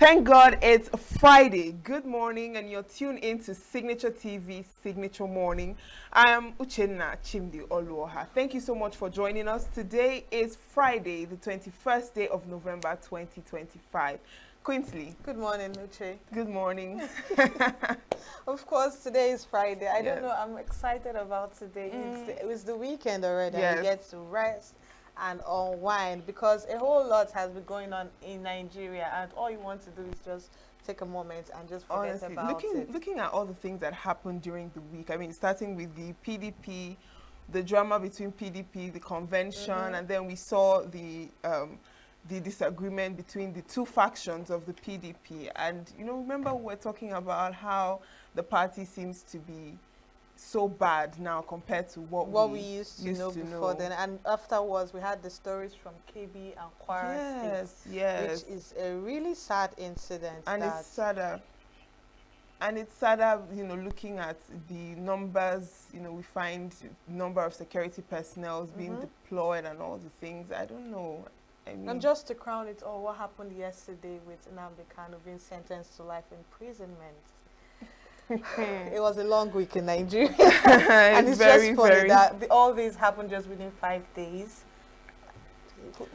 Thank God it's Friday. Good morning, and you're tuned in to Signature TV, Signature Morning. I am Uchenna Chimdi Oluoha. Thank you so much for joining us. Today is Friday, the 21st day of November 2025. Quinsley. Good morning, Uche. Good morning. Of course, today is Friday. I Yes. don't know, I'm excited about today. It was the weekend already, Yes. and we get to rest and unwind because a whole lot has been going on in Nigeria, and all you want to do is just take a moment and just forget Honestly, about it. looking at all the things that happened during the week, I mean, starting with the PDP, the drama between PDP, the convention, and then we saw the disagreement between the two factions of the PDP. And, you know, remember we were talking about how the party seems to be so bad now compared to what we used to know before then. And afterwards, we had the stories from KB and Kwara State, which is a really sad incident. And it's sadder. And it's sadder, you know, looking at the numbers, you know, we find number of security personnel being deployed and all the things. I don't know. I mean, and just to crown it all, what happened yesterday with Nnamdi Kanu being sentenced to life imprisonment? It was a long week in Nigeria. And it's just funny that all these happened just within 5 days.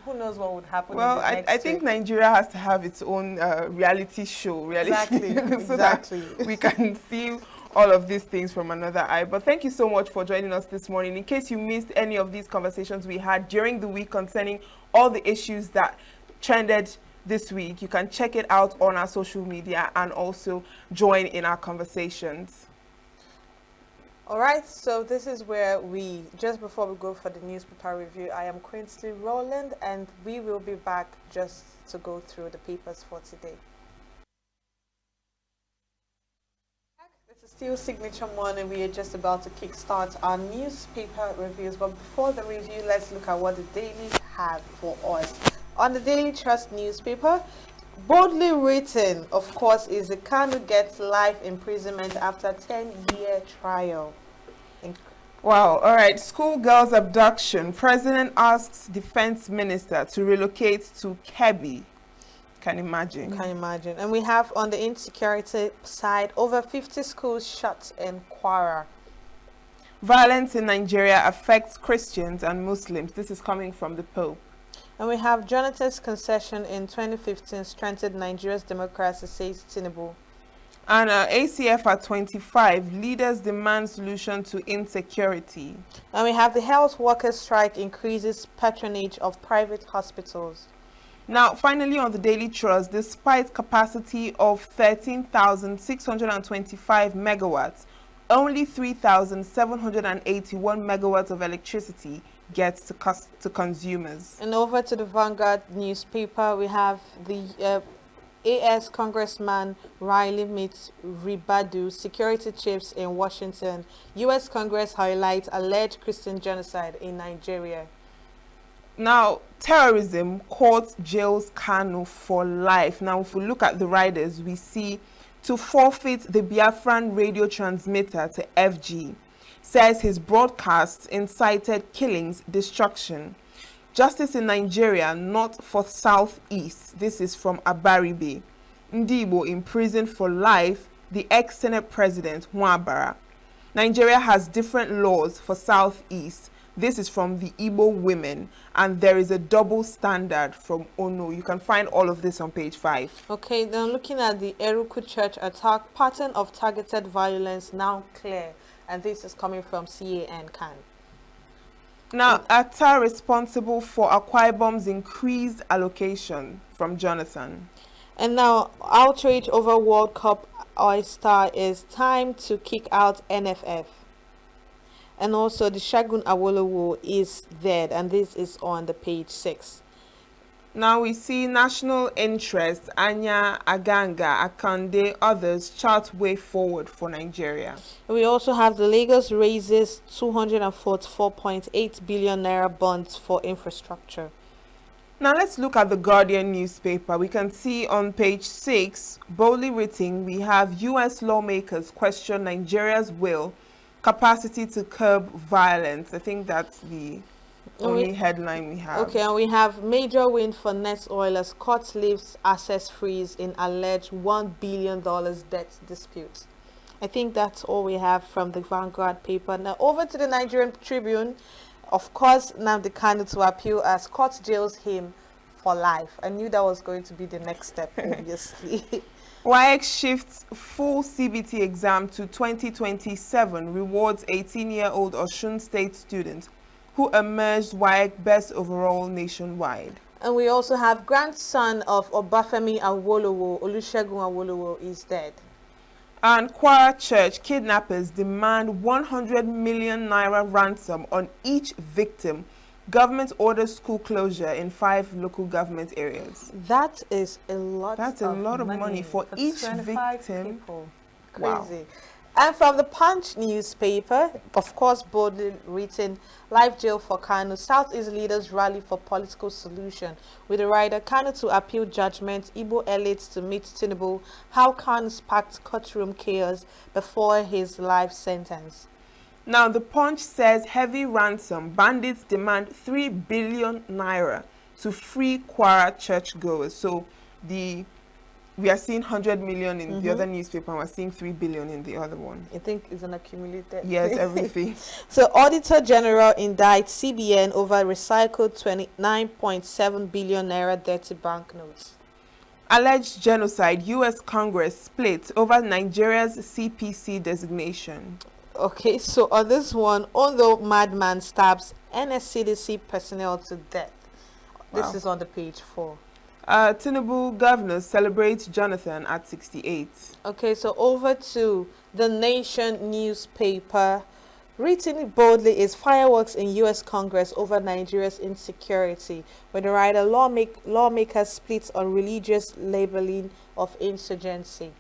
Who knows what would happen? Well, I think Nigeria has to have its own reality show. Exactly. So exactly. That we can see all of these things from another eye. But thank you so much for joining us this morning. In case you missed any of these conversations we had during the week concerning all the issues that trended this week, you can check it out on our social media and also join in our conversations. All right, so this is where just before we go for the newspaper review, I am Quinsley Rowland, and we will be back just to go through the papers for today. This is still Signature Morning. We are just about to kickstart our newspaper reviews, but before the review, let's look at what the dailies have for us. On the Daily Trust newspaper, boldly written, of course, is the Kanu gets life imprisonment after 10-year trial. Wow, all right. Schoolgirls abduction. President asks defense minister to relocate to Kebbi. Can imagine. Can imagine. And we have on the insecurity side, over 50 schools shut in Kwara. Violence in Nigeria affects Christians and Muslims. This is coming from the Pope. And we have Jonathan's concession in 2015 strengthened Nigeria's democracy, says Tinubu. And ACF at 25, leaders demand solution to insecurity. And we have the health workers' strike increases patronage of private hospitals. Now, finally on the Daily Trust, despite capacity of 13,625 megawatts, only 3,781 megawatts of electricity gets to consumers. And over to the Vanguard newspaper, we have the AS Congressman Riley meets Ribadu, security chiefs in Washington. U.S. Congress highlights alleged Christian genocide in Nigeria. Now, terrorism, court jails Kanu for life. Now, if we look at the riders, we see to forfeit the Biafran radio transmitter to FG. Says his broadcasts incited killings, destruction. Justice in Nigeria, not for Southeast. This is from Abaribe. Ndibo imprisoned for life, the ex-Senate President, Nwabara. Nigeria has different laws for Southeast. This is from the Igbo women. And there is a double standard from Ono. You can find all of this on page 5. Okay, then looking at the Eruku Church attack, pattern of targeted violence now clear. And this is coming from CAN Can. Now, Atta responsible for Akwa Ibom's increased allocation from Jonathan. And now, outrage over World Cup Oyster is time to kick out NFF. And also, the Shagun Awolowo is dead, and this is on the page 6. Now we see national interest, Anya, Aganga, Akande, others chart way forward for Nigeria. We also have the Lagos raises 244.8 billion naira bonds for infrastructure. Now let's look at the Guardian newspaper. We can see on page 6, boldly written, we have U.S. lawmakers question Nigeria's will, capacity to curb violence. I think that's the only headline we have. Okay, and we have major win for net oilers. Court lifts access freeze in alleged $1 billion debt dispute. I think that's all we have from the Vanguard paper. Now over to the Nigerian Tribune. Of course, Nnamdi Kanu to appeal as court jails him for life. I knew that was going to be the next step, obviously. WAEC shifts full CBT exam to 2027, rewards 18-year-old Osun State student who emerged WAEC best overall nationwide. And we also have grandson of Obafemi Awolowo, Olusegun Awolowo, is dead. And Kwara Church kidnappers demand 100 million naira ransom on each victim. Government orders school closure in 5 local government areas. That is a lot. That's a lot of money for each victim. People. Crazy. Wow. And from the Punch newspaper, of course, boldly written, life jail for Kanu. Southeast leaders rally for political solution. With the rider Kanu to appeal judgment, Igbo elites to meet Tinubu. How Kanu sparked courtroom chaos before his life sentence. Now, the Punch says heavy ransom. Bandits demand 3 billion naira to free Kwara churchgoers. So we are seeing 100 million in the other newspaper, and we're seeing 3 billion in the other one. I think it's an accumulated. Yes, everything. So, Auditor General indicts CBN over recycled 29.7 billion naira dirty banknotes. Alleged genocide. U.S. Congress split over Nigeria's CPC designation. Okay, so on this one, Ondo madman stabs NSCDC personnel to death. Wow. This is on the page 4. Tinubu governor celebrates Jonathan at 68. Okay, so over to the Nation newspaper. Written boldly is fireworks in U.S. Congress over Nigeria's insecurity. With the writer, lawmakers split on religious labeling of insurgency.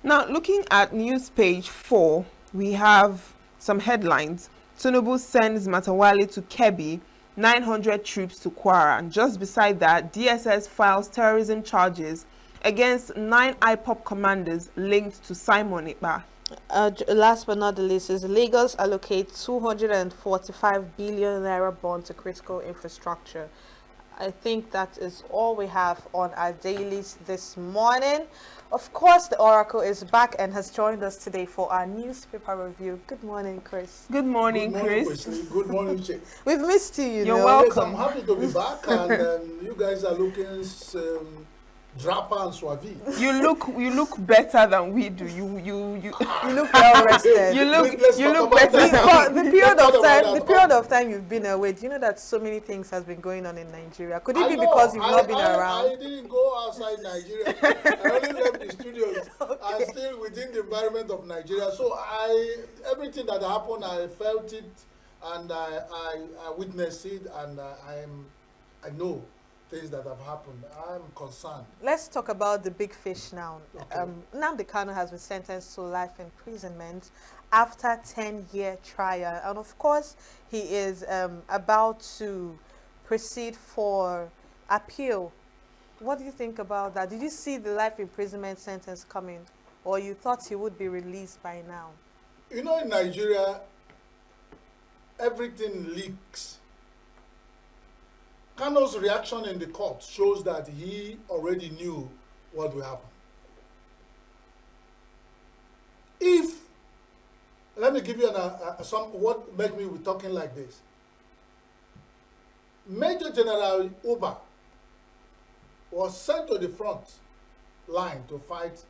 Now, looking at news page 4, we have some headlines. Tinubu sends Matawale to Kebbi, 900 troops to Kwara. And just beside that, DSS files terrorism charges against 9 IPOP commanders linked to Simon Ekpa. Last but not the least is Lagos allocate 245 billion naira bond to critical infrastructure. I think that is all we have on our dailies this morning. Of course, the Oracle is back and has joined us today for our newspaper review. Good morning, Chris. Good morning, Chris. Good morning, Chick. We've missed you, You're know. welcome. Yes, I'm happy to be back, and you guys are looking drapper and suavi. You look better than we do. You look well rested. you look Let's better talk than about For that. the period of time you've been away, do you know that so many things has been going on in Nigeria? Could it I be know, because you've not been I around? didn't go outside Nigeria. I only left the studios. Okay. I'm still within the environment of Nigeria. So everything that happened, I felt it, and I witnessed it, and I know things that have happened. I'm concerned. Let's talk about the big fish now. Okay. Nnamdi Kanu has been sentenced to life imprisonment after 10-year trial. And of course, he is about to proceed for appeal. What do you think about that? Did you see the life imprisonment sentence coming? Or you thought he would be released by now? You know, in Nigeria, everything leaks. Kanu's reaction in the court shows that he already knew what will happen. Let me give you what made me be talking like this. Major General Uba was sent to the front line to fight.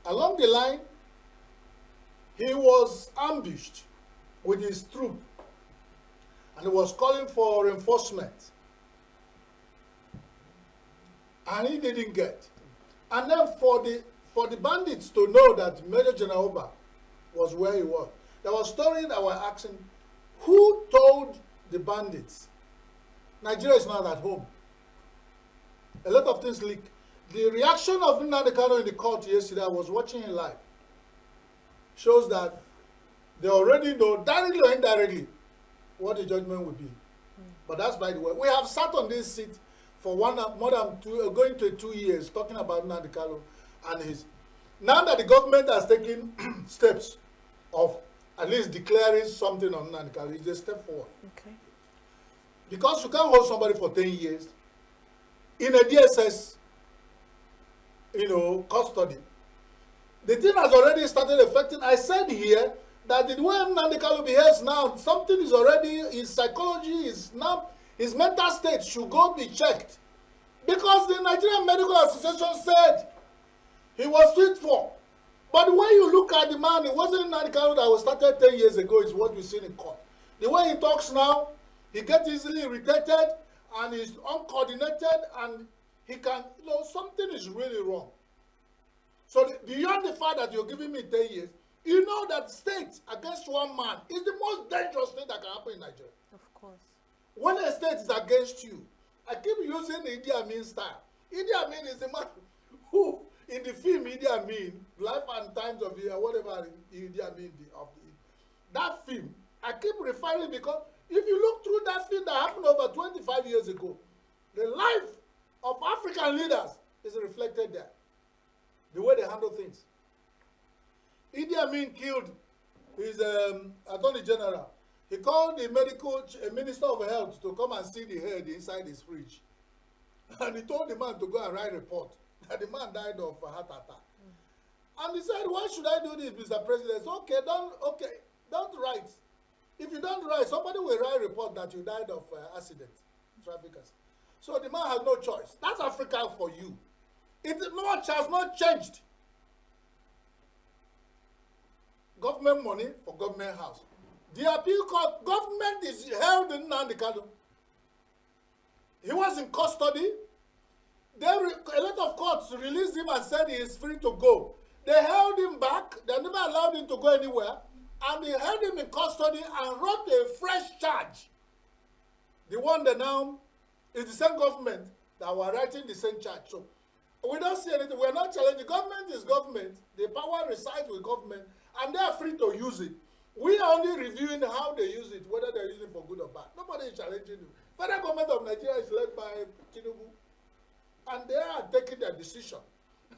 Along the line, he was ambushed with his troop, and he was calling for reinforcement, and he didn't get. And then for the bandits to know that Major General Uba was where he was, there was stories that were asking, who told the bandits Nigeria is not at home? A lot of things leak. The reaction of Nnamdi Kanu in the court yesterday, I was watching him live, shows that they already know, directly or indirectly, what the judgment will be. But that's by the way. We have sat on this seat for going to 2 years, talking about Nnamdi Kanu and his. Now that the government has taken steps of at least declaring something on Nnamdi Kanu, it's a step forward. Okay. because you can't hold somebody for 10 years in a DSS, custody. The thing has already started affecting. I said here that the way Nnamdi Kanu behaves now, something is already, his psychology is now, his mental state should go be checked. Because the Nigerian Medical Association said he was fit for. But when you look at the man, it wasn't Nnamdi Kanu that was started 10 years ago, is what we see in court. The way he talks now, he gets easily irritated and he's uncoordinated and he can, something is really wrong. So beyond the fact that you're giving me 10 years, you know that state against one man is the most dangerous thing that can happen in Nigeria. Of course. When a state is against you, I keep using the Idi Amin style. Idi Amin is the man who, in the film Idi Amin, Life and Times of the whatever Idi Amin that film, I keep referring because if you look through that film that happened over 25 years ago, the life of African leaders is reflected there. The way they handle things. Idi Amin killed his Attorney General. He called the Minister of Health to come and see the head inside his fridge. And he told the man to go and write a report that the man died of a heart attack. And he said, why should I do this, Mr. President? So, don't write. If you don't write, somebody will write a report that you died of accident, traffic accident. So the man has no choice. That's Africa for you. Much has not changed. Government money for government house. The appeal court, government is held in Nnamdi Kanu. He was in custody. A lot of courts released him and said he is free to go. They held him back. They never allowed him to go anywhere. And they held him in custody and wrote a fresh charge. The one that now is the same government that were writing the same charge. So we don't see anything. We're not challenging. Government is government. The power resides with government. And they are free to use it. We are only reviewing how they use it, whether they're using it for good or bad. Nobody is challenging it. Federal government of Nigeria is led by Tinubu. And they are taking their decision.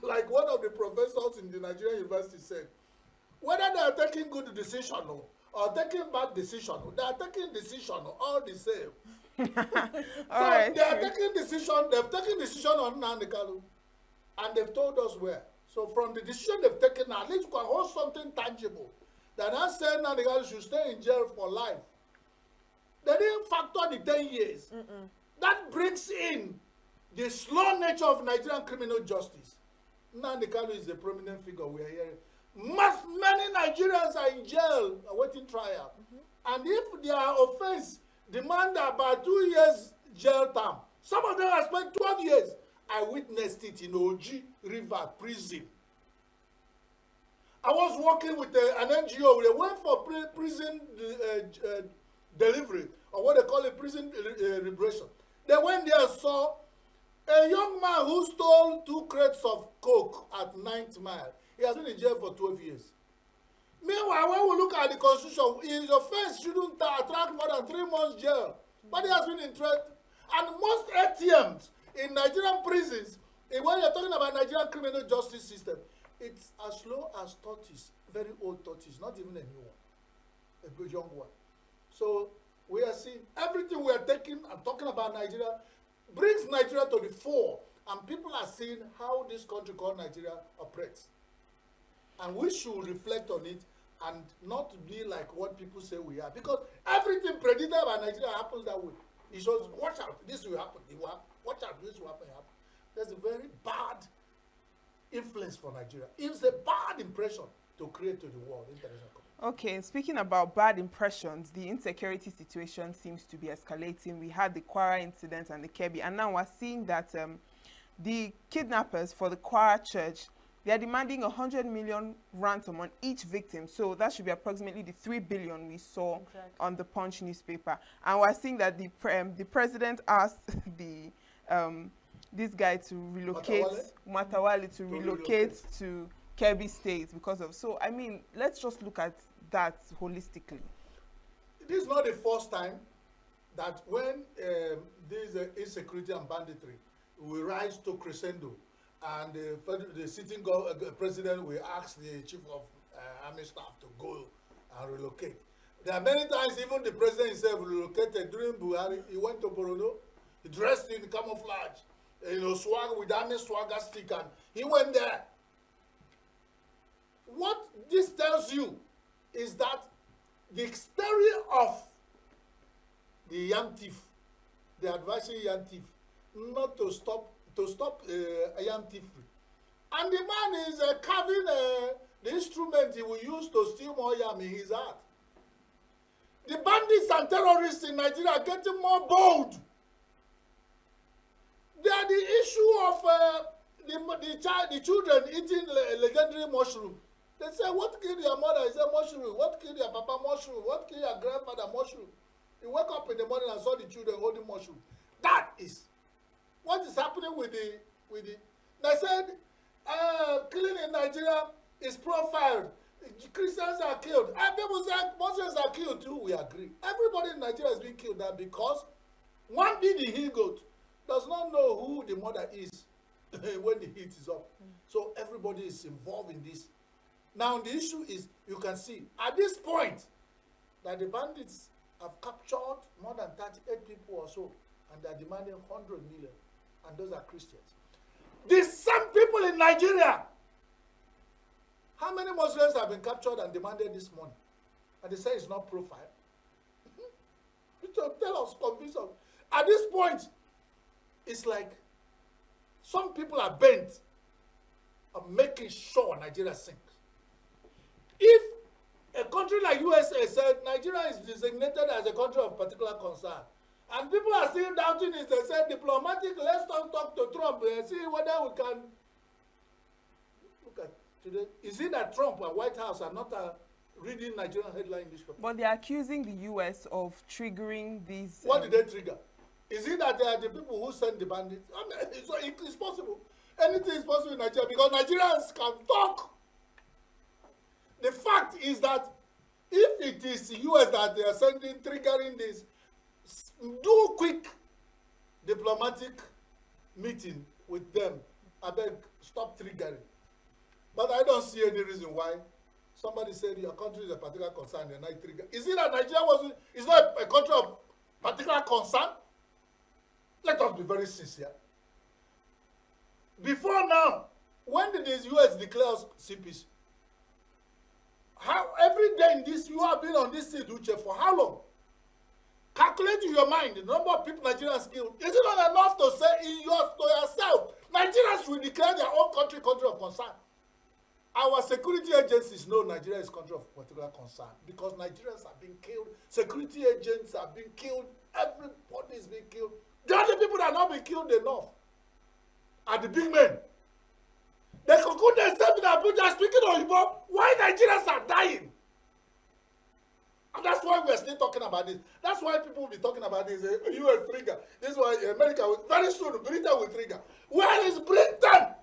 Like one of the professors in the Nigerian university said, whether they are taking good decision or taking bad decision, they are taking decision all the same. So they are taking decision, they've taken decision on Nnamdi Kanu. And they've told us where. So from the decision they've taken, at least you can hold something tangible. They're not saying Nnamdi Kanu should stay in jail for life. They didn't factor the 10 years. That brings in the slow nature of Nigerian criminal justice. Nnamdi Kanu is a prominent figure we are hearing. Many Nigerians are in jail awaiting trial. And if their offense demand about 2 years jail term, some of them have spent 12 years. I witnessed it in Oji River prison. I was working with an NGO. They went for prison delivery, or what they call it, prison liberation. They went there and saw a young man who stole 2 crates of coke at 9th Mile. He has been in jail for 12 years. Meanwhile, when we look at the constitution, his offense shouldn't attract more than 3 months jail. But he has been in threat. And most ATMs in Nigerian prisons, when you're talking about Nigerian criminal justice system, it's as low as 30s, very old 30s, not even a new one, a good young one. So we are seeing everything we are taking and talking about Nigeria brings Nigeria to the fore, and people are seeing how this country called Nigeria operates. And we should reflect on it and not be like what people say we are. Because everything predicted about Nigeria happens that way. It shows, watch out, this will happen, it will happen. Watch out, this will happen, There's a very bad influence for Nigeria. It's a bad impression to create to the world, international community. Okay, speaking about bad impressions, the insecurity situation seems to be escalating. We had the Kwara incident and the Kebbi, and now we're seeing that the kidnappers for the Kwara church, they are demanding 100 million ransom on each victim. So that should be approximately the 3 billion we saw on the Punch newspaper. And we're seeing that the president asked the this guy to relocate, Matawale to relocate to Kebbi State because of. So, I mean, let's just look at that holistically. This is not the first time that when this insecurity and banditry will rise to crescendo, and the sitting president will ask the chief of army staff to go and relocate. There are many times even the president himself relocated during Buhari. He went to Borono. He dressed in camouflage, swag with army swagger stick, and he went there. What this tells you is that the hysteria of the young thief, the advising young thief, not to stop a young thief. And the man is carving the instrument he will use to steal more yam in his heart. The bandits and terrorists in Nigeria are getting more bold. They are the issue of the children eating legendary mushroom. They say, what killed your mother? He said, mushroom. What killed your papa? Mushroom. What killed your grandfather? Mushroom. You wake up in the morning and saw the children holding mushroom. That is what is happening with the. They said, killing in Nigeria is profiled. Christians are killed. And people say Muslims are killed too. We agree. Everybody in Nigeria is being killed now because one being the he-goat does not know who the mother is when the heat is up. So everybody is involved in this. Now the issue is, you can see at this point that the bandits have captured more than 38 people or so, and they are demanding 100 million, and those are Christians. The same people in Nigeria. How many Muslims have been captured and demanded this money? And they say it's not profile. Tell us, convince us. At this point, it's like some people are bent on making sure Nigeria sinks. If a country like USA said Nigeria is designated as a country of particular concern, and people are still doubting it, they said diplomatic, let's talk to Trump and see whether we can. Look at today. Is it that Trump and White House are not reading Nigerian headline newspaper? But they are accusing the US of triggering these. What did they trigger? Is it that they are the people who send the bandits? I mean, it's possible. Anything is possible in Nigeria because Nigerians can talk. The fact is that if it is the US that they are sending, triggering this, do quick diplomatic meeting with them. I beg, stop triggering. But I don't see any reason why somebody said your country is a particular concern and I trigger. Is it that Nigeria is not a country of particular concern? Let us be very sincere. Before now, when did the US declare sea peace? How every day in this you have been on this seat, Uche, for how long? Calculate in your mind the number of people Nigerians killed. Is it not enough to say to yourself, Nigerians will declare their own country of concern? Our security agencies know Nigeria is country of particular concern because Nigerians are being killed, security agents are being killed, everybody is being killed. The only people that are not being killed enough are the big men. They conclude themselves in Abuja speaking Oyibo. Why Nigerians are dying? And that's why we are still talking about this. That's why people will be talking about this. US trigger. This is why America will, very soon, Britain will trigger. Where is Britain?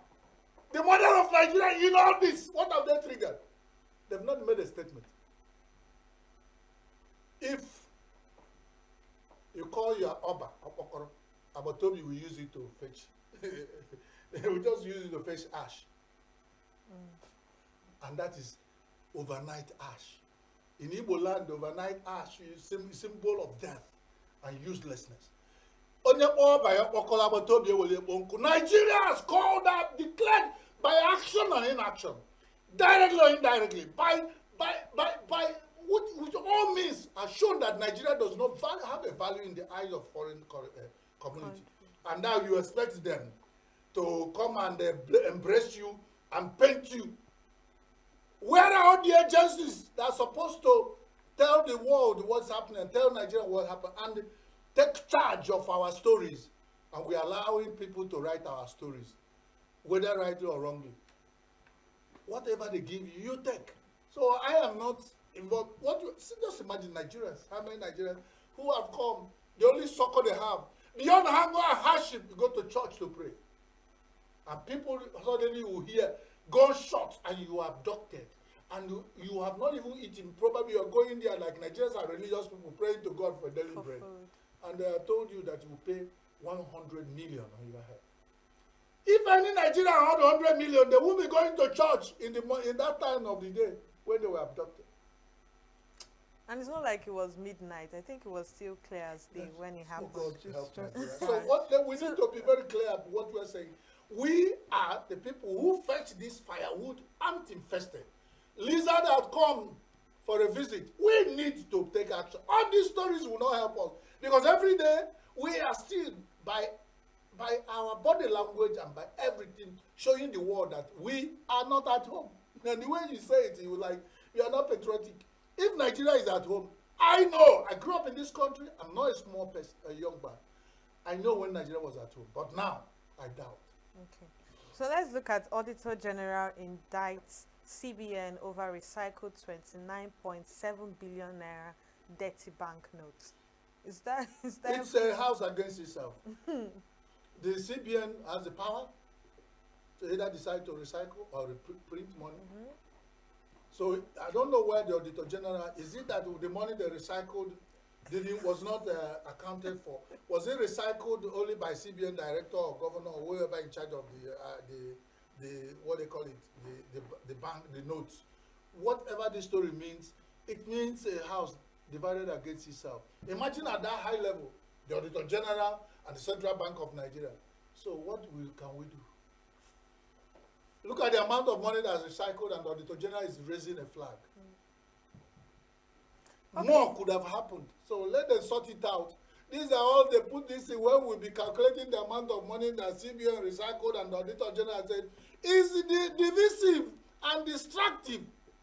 The mother of Nigeria in all this. What have they triggered? They've not made a statement. If you call your Oba, Opokoro, Abotobi will use it to fetch. They will just use it to fetch ash. And that is overnight ash. In Igbo land, overnight ash is a symbol of death and uselessness. Nigeria has called out, declared by action and inaction, directly or indirectly, which all means has shown that Nigeria does not have a value in the eyes of foreign community. And now you expect them to come and embrace you and paint you. Where are all the agencies that are supposed to tell the world what's happening and tell Nigeria what happened and take charge of our stories? And we are allowing people to write our stories, whether rightly or wrongly. Whatever they give you, you take. So I am not involved. Just imagine Nigerians, how many Nigerians who have come, the only succor they have. Beyond hunger and hardship, you go to church to pray. And people suddenly will hear gunshots and you are abducted. And you have not even eaten. Probably you are going there like Nigerians are religious people praying to God for daily bread. And they are told you that you will pay 100 million on your head. If any Nigerian had 100 million, they won't be going to church in that time of the day when they were abducted. And it's not like it was midnight. I think it was still clear as day when it Oh happened. God, Just help stress Nigeria. it So out. what then we need to be very clear about what we're saying. We are the people who fetch this firewood, ant infested. Lizard had come for a visit. We need to take action. All these stories will not help us because every day we are still by our body language and by everything showing the world that we are not at home. And the way you say it, you like you are not patriotic. If Nigeria is at home, I know. I grew up in this country. I'm not a small person, a young man. I know when Nigeria was at home, but now I doubt. Okay. So let's look at Auditor General indicts CBN over recycled 29.7 billion naira dirty banknotes. Is that It's a house against itself. The CBN has the power to either decide to recycle or print money. So I don't know where the Auditor General is. It that the money they recycled was not accounted for? Was it recycled only by CBN director or governor or whoever in charge of the what they call it, the bank, the notes? Whatever the story means, it means a house divided against itself. Imagine at that high level, the Auditor General and the Central Bank of Nigeria. So what can we do? Look at the amount of money that's recycled and the Auditor General is raising a flag. Okay. More could have happened. So let them sort it out. These are all they put this in when we'll be calculating the amount of money that CBN recycled and the Auditor General said is divisive and distractive.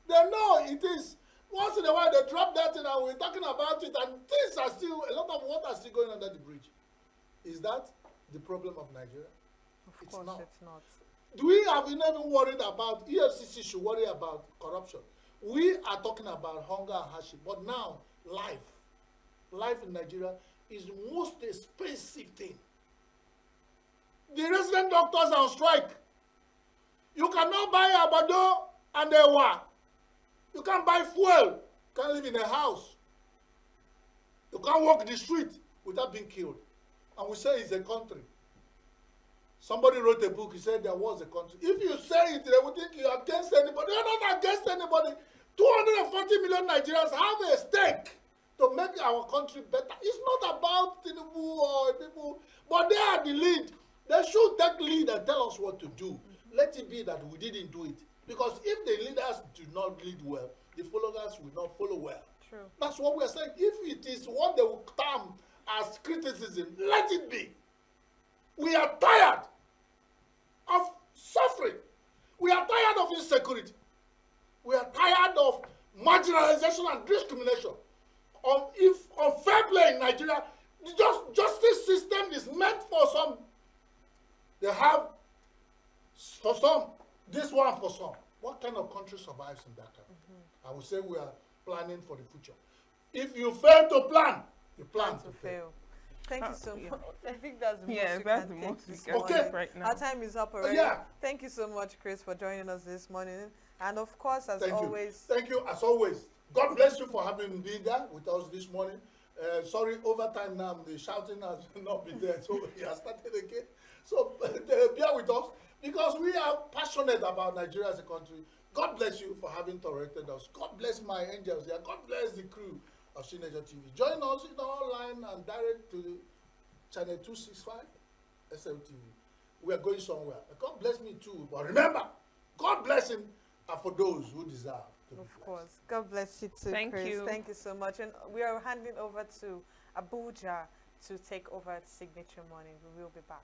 They know it is. Once in a while they drop that in and we're talking about it and things are still, a lot of water still going under the bridge. Is that the problem of Nigeria? Of course it's not. Do we have even worried about, EFCC should worry about corruption. We are talking about hunger and hardship, but now life in Nigeria is the most expensive thing. The resident doctors are on strike. You cannot buy abado and ewa. You can't buy fuel. You can't live in a house. You can't walk the street without being killed. And we say it's a country. Somebody wrote a book, he said there was a country. If you say it, they will think you are against anybody. You're not against anybody. 240 million Nigerians have a stake to make our country better. It's not about Tinubu or people, but they are the lead. They should take lead and tell us what to do. Let it be that we didn't do it. Because if the leaders do not lead well, the followers will not follow well. True. That's what we're saying. If it is what they will term as criticism, let it be. We are tired of suffering. We are tired of insecurity. We are tired of marginalization and discrimination. If unfair play in Nigeria, the justice system is meant for some. They have for some, this one for some. What kind of country survives in that country? I would say we are planning for the future. If you fail to plan, you plan to fail. Thank you so much. I think that's the most we can take right now. Our time is up already. Thank you so much, Chris, for joining us this morning. And of course, as always. Thank you, as always. God bless you for having been there with us this morning. Sorry, overtime now, the shouting has not been there, so we have started again. So bear with us, because we are passionate about Nigeria as a country. God bless you for having tolerated us. God bless my angels here. God bless the crew of Signature TV. Join us online and direct to the channel 265 SLTV. We are going somewhere. God bless me too. But remember, God blessing are for those who deserve to be blessed. Of course. God bless you too, Thank Chris. you. Thank you so much. And we are handing over to Abuja to take over Signature Morning. We will be back.